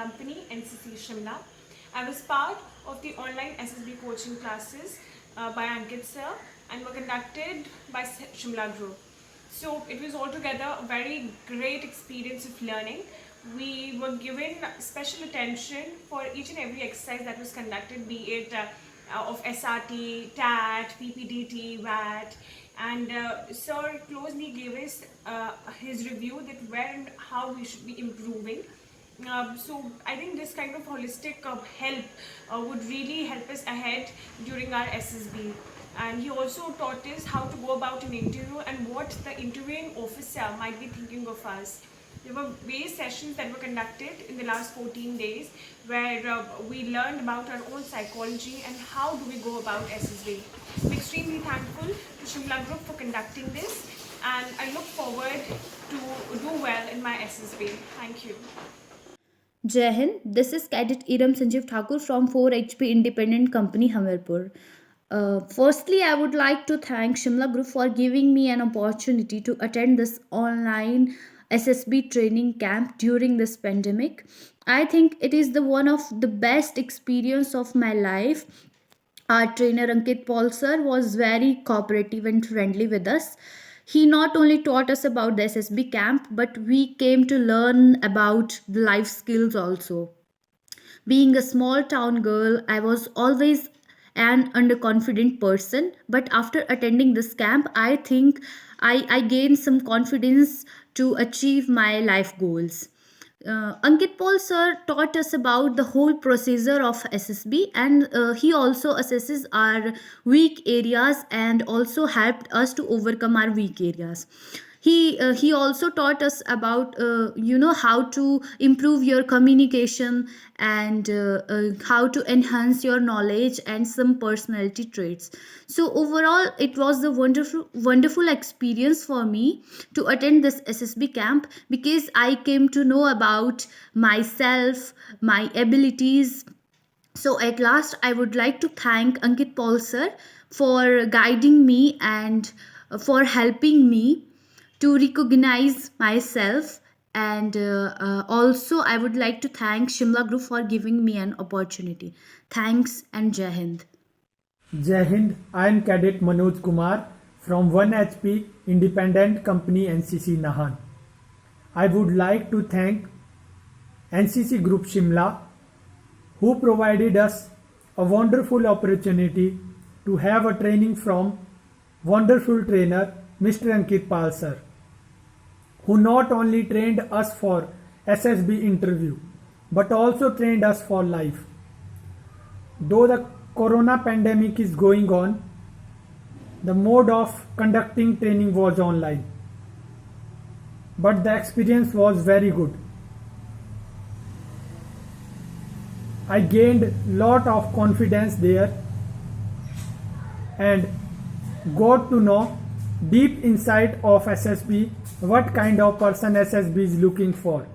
company, NCC Shimla. I was part of the online SSB coaching classes by Ankit sir and were conducted by Shimla Group. So it was altogether a very great experience of learning. We were given special attention for each and every exercise that was conducted, be it of SRT, TAT, PPDT, VAT, and Sir closely gave us his review that where and how we should be improving. So I think this kind of holistic help would really help us ahead during our SSB. And he also taught us how to go about an interview and what the interviewing officer might be thinking of us. There were various sessions that were conducted in the last 14 days where we learned about our own psychology and how do we go about SSB. I'm extremely thankful to Shimla Group for conducting this, and I look forward to do well in my SSB. Thank you. Jai Hind, this is Cadet Iram Sanjeev Thakur from 4HP Independent Company, Hamirpur. Firstly, I would like to thank Shimla Group for giving me an opportunity to attend this online SSB training camp during this pandemic. I think it is the one of the best experience of my life. Our trainer Ankitpal Sir was very cooperative and friendly with us. He not only taught us about the SSB camp, but we came to learn about the life skills also. Being a small town girl, I was always an underconfident person, but after attending this camp, I think I gained some confidence to achieve my life goals. Ankit Paul sir taught us about the whole procedure of SSB, and he also assesses our weak areas and also helped us to overcome our weak areas. He also taught us about how to improve your communication and how to enhance your knowledge and some personality traits. So overall, it was a wonderful experience for me to attend this SSB camp because I came to know about myself, my abilities. So at last, I would like to thank Ankit Paul sir for guiding me and for helping me to recognize myself. And also, I would like to thank Shimla Group for giving me an opportunity. Thanks and Jai Hind. Jai Hind, I am Cadet Manoj Kumar from 1HP Independent Company NCC Nahan. I would like to thank NCC Group Shimla, who provided us a wonderful opportunity to have a training from wonderful trainer Mr. Ankitpal sir, who not only trained us for SSB interview but also trained us for life. Though the corona pandemic is going on, the mode of conducting training was online, but the experience was very good. I gained lot of confidence there and got to know deep insight of SSB, what kind of person SSB is looking for.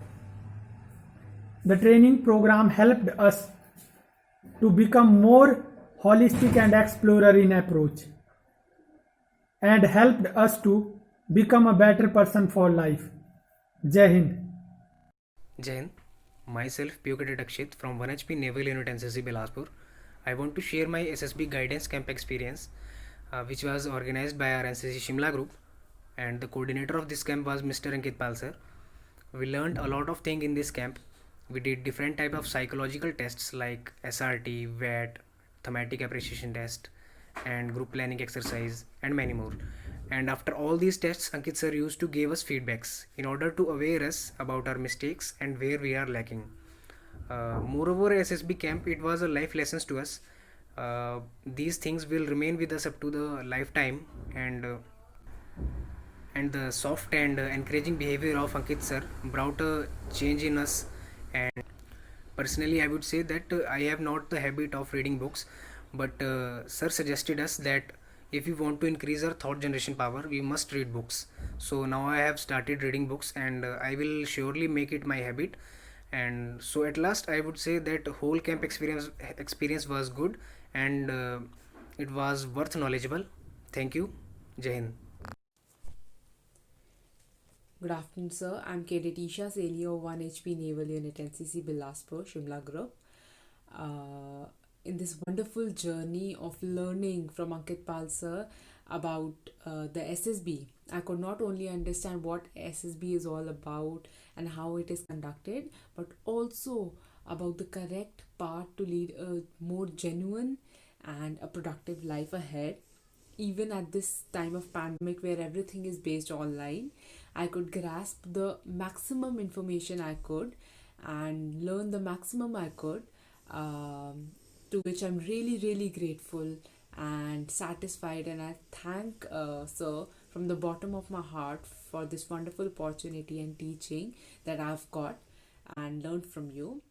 The training program helped us to become more holistic and explorer in approach, and helped us to become a better person for life. Jai Hind. Jai Hind. Myself, PO Cadet Akshit from 1HP Naval Unit NCC Bilaspur. I want to share my SSB guidance camp experience, which was organized by our NCC Shimla Group, and the coordinator of this camp was Mr. Ankitpal sir. We learned a lot of things in this camp. We did different type of psychological tests like SRT, VAT, thematic appreciation test, and group planning exercise, and many more. And after all these tests, Ankit sir used to give us feedbacks in order to aware us about our mistakes and where we are lacking. Moreover, SSB camp, it was a life lessons to us. These things will remain with us up to the lifetime, and the soft and encouraging behavior of Ankit sir brought a change in us. And personally, I would say that I have not the habit of reading books, but sir suggested us that if we want to increase our thought generation power, we must read books. So now I have started reading books, and I will surely make it my habit. And so at last, I would say that whole camp experience was good, and it was worth knowledgeable. Thank you. Jai Hind. Good afternoon, sir. I'm Cadet Isha Seli of 1 HP Naval Unit NCC Bilaspur, Shimla Group. Uh, in this wonderful journey of learning from Ankitpal sir about the SSB, I could not only understand what SSB is all about and how it is conducted, but also about the correct path to lead a more genuine and a productive life ahead. Even at this time of pandemic where everything is based online, I could grasp the maximum information I could and learn the maximum I could, to which I'm really, really grateful and satisfied. And I thank Sir from the bottom of my heart for this wonderful opportunity and teaching that I've got and learned from you.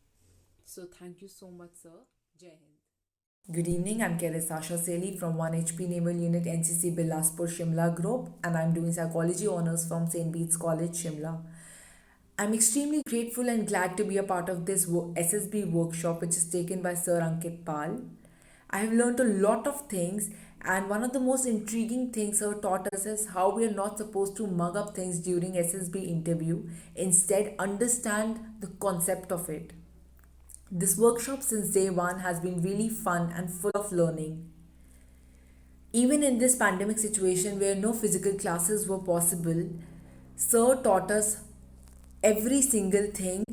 So thank you so much, sir. Jai Hind. Good evening, I'm Cadet Sasha Seli from 1 HP Naval Unit NCC Bilaspur Shimla Group, and I'm doing Psychology Honours from St. Bede's College, Shimla. I'm extremely grateful and glad to be a part of this SSB workshop which is taken by Sir Ankit Pal. I have learned a lot of things, and one of the most intriguing things Sir taught us is how we are not supposed to mug up things during SSB interview, instead understand the concept of it. This workshop since day one has been really fun and full of learning. Even in this pandemic situation where no physical classes were possible, Sir taught us every single thing,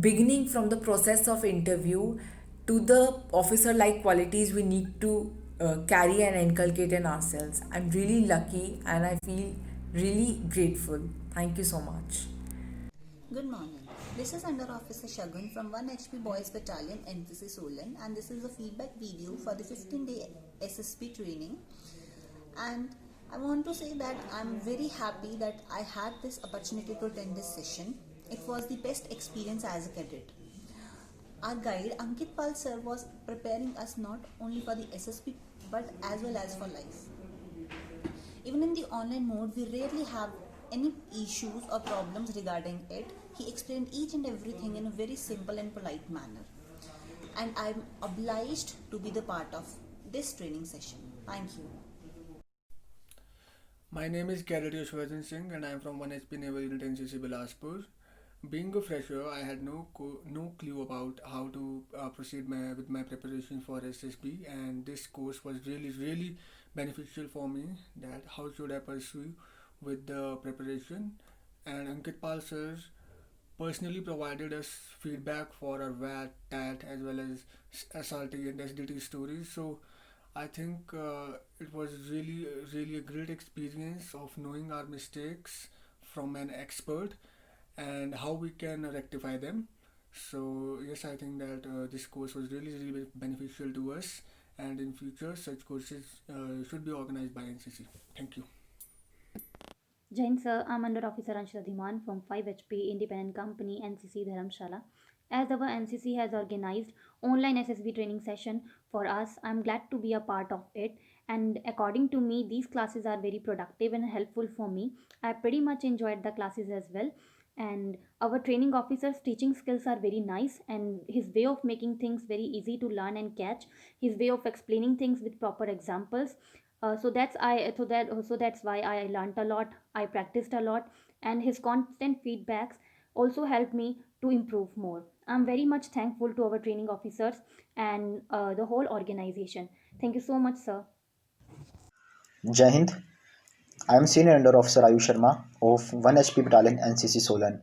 beginning from the process of interview to the officer like qualities we need to carry and inculcate in ourselves. I'm really lucky and I feel really grateful. Thank you so much. Good morning. This is Under Officer Shagun from 1 HP Boys Battalion NCC Solan, and this is a feedback video for the 15-day SSB training. And I want to say that I'm very happy that I had this opportunity to attend this session. It was the best experience as a cadet. Our guide Ankitpal sir was preparing us not only for the SSB but as well as for life. Even in the online mode, we rarely have any issues or problems regarding it. He explained each and everything in a very simple and polite manner. And I'm obliged to be the part of this training session. Thank you. My name is Cadet Yashwardhan Singh and I am from 1 HP Naval Unit NCC Bilaspur. Being a fresher, I had no clue about how to proceed with my preparation for SSB, and this course was really beneficial for me. That how should I pursue with the preparation, and Ankit Pal sir personally provided us feedback for our VAT, TAT as well as SRT and SDT stories. So I think it was really a great experience of knowing our mistakes from an expert and how we can rectify them. So yes, I think that this course was really beneficial to us, and in future such courses should be organized by NCC. Thank you. Jain sir, I'm Under Officer Anshita Dhiman from 5 HP Independent Company NCC Dharamshala. As our NCC has organized online SSB training session for us, I'm glad to be a part of it. And according to me, these classes are very productive and helpful for me. I pretty much enjoyed the classes as well. And our training officer's teaching skills are very nice, and his way of making things very easy to learn and catch, his way of explaining things with proper examples. So that's why I learned a lot. I practiced a lot, and his constant feedbacks also helped me to improve more. I'm very much thankful to our training officers and the whole organization. Thank you so much, sir. Jai Hind. I am Senior Under Officer Ayush Sharma of 1 HP Battalion NCC Solan.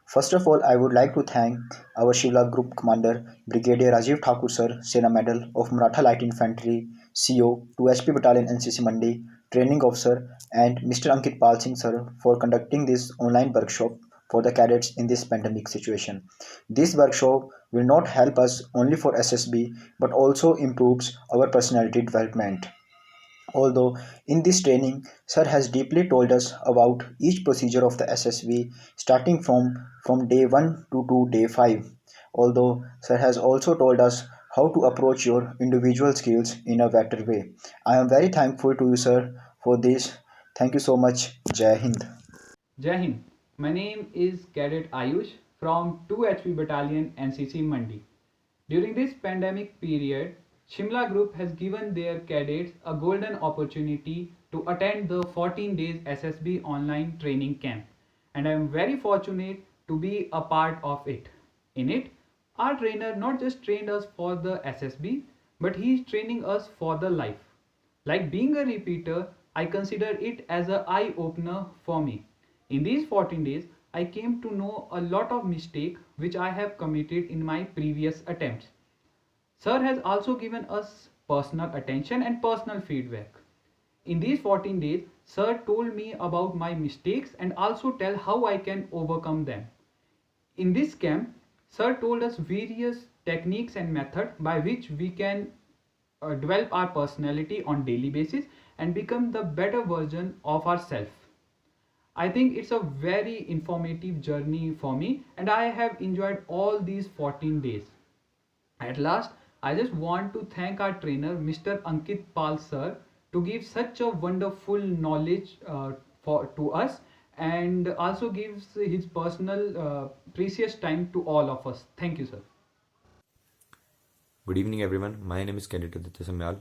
First of all, I would like to thank our Shimla Group Commander Brigadier Rajiv Thakur Sir, Sena Medal of Maratha Light Infantry, CO, 2 HP Battalion NCC Mandi, Training Officer, and Mr. Ankitpal Singh Sir for conducting this online workshop for the cadets in this pandemic situation. This workshop will not help us only for SSB but also improves our personality development. Although in this training, Sir has deeply told us about each procedure of the SSV starting from day 1 to day 5. Although Sir has also told us how to approach your individual skills in a better way. I am very thankful to you, Sir, for this. Thank you so much. Jai Hind. Jai Hind. My name is Cadet Ayush from 2 HP Battalion NCC Mandi. During this pandemic period, Shimla Group has given their cadets a golden opportunity to attend the 14 days SSB online training camp. and I am very fortunate to be a part of it. In it, our trainer not just trained us for the SSB, but he is training us for the life. Like being a repeater, I consider it as an eye opener for me. In these 14 days, I came to know a lot of mistakes which I have committed in my previous attempts. Sir has also given us personal attention and personal feedback. In these 14 days, Sir told me about my mistakes and also tell how I can overcome them. In this camp, Sir told us various techniques and methods by which we can develop our personality on daily basis and become the better version of ourselves. I think it's a very informative journey for me and I have enjoyed all these 14 days. At last, I just want to thank our trainer, Mr. Ankitpal Sir, to give such a wonderful knowledge to us and also gives his personal precious time to all of us. Thank you, sir. Good evening, everyone. My name is Cadet Samyal.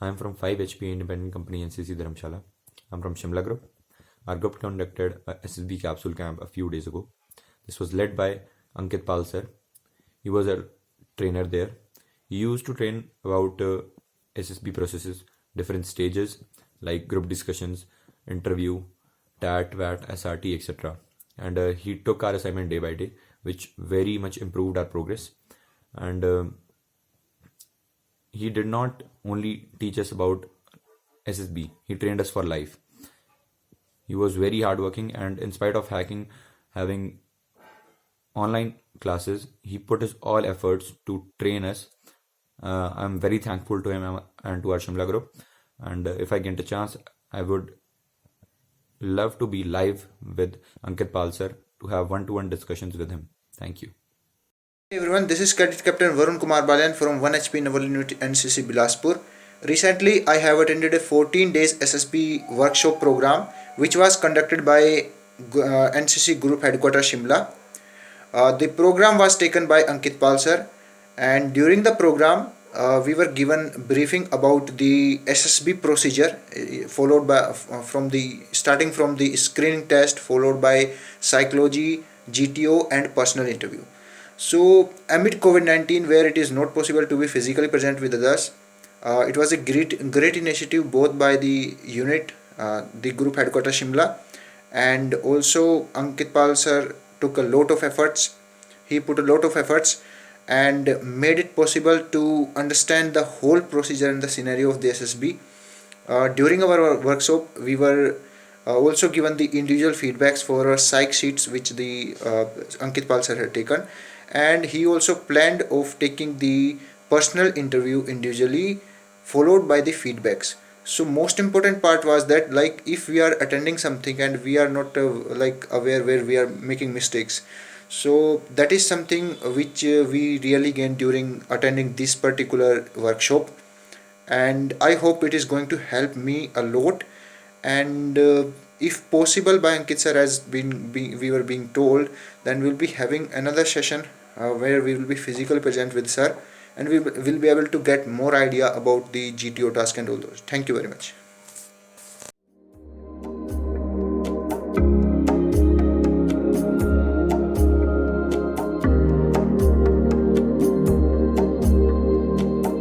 I am from 5 HP Independent Company NCC Dharamshala. I am from Shimla Group. Our group conducted a SSB capsule camp a few days ago. This was led by Ankitpal Sir. He was a trainer there. He used to train about SSB processes, different stages like group discussions, interview, TAT, VAT, SRT, etc. And he took our assignment day by day, which very much improved our progress. And he did not only teach us about SSB, he trained us for life. He was very hardworking, and in spite of having online classes, he put his all efforts to train us. I'm very thankful to him and to our Shimla group. And if I get a chance, I would love to be live with Ankitpal Sir to have one-to-one discussions with him. Thank you. Hey everyone, this is Cadet Captain Varun Kumar Balyan from 1 HP Naval Unit NCC Bilaspur. Recently, I have attended a 14 days SSB workshop program which was conducted by NCC Group Headquarters Shimla. The program was taken by Ankitpal Sir, and during the program we were given briefing about the SSB procedure, followed by starting from the screening test, followed by psychology, GTO and personal interview. So amid COVID-19, where it is not possible to be physically present with others, it was a great initiative both by the unit, the group headquarters Shimla, and also Ankitpal Sir took a lot of efforts. He put a lot of efforts and made it possible to understand the whole procedure and the scenario of the SSB. During our workshop, we were also given the individual feedbacks for our psych sheets which the Ankitpal Sir had taken, and he also planned of taking the personal interview individually, followed by the feedbacks. So most important part was that, like, if we are attending something and we are not aware where we are making mistakes, so that is something which we really gained during attending this particular workshop, and I hope it is going to help me a lot. And if possible by Ankit Sir, as we were being told, then we'll be having another session where we will be physically present with Sir, and we will be able to get more idea about the GTO task and all those. Thank you very much.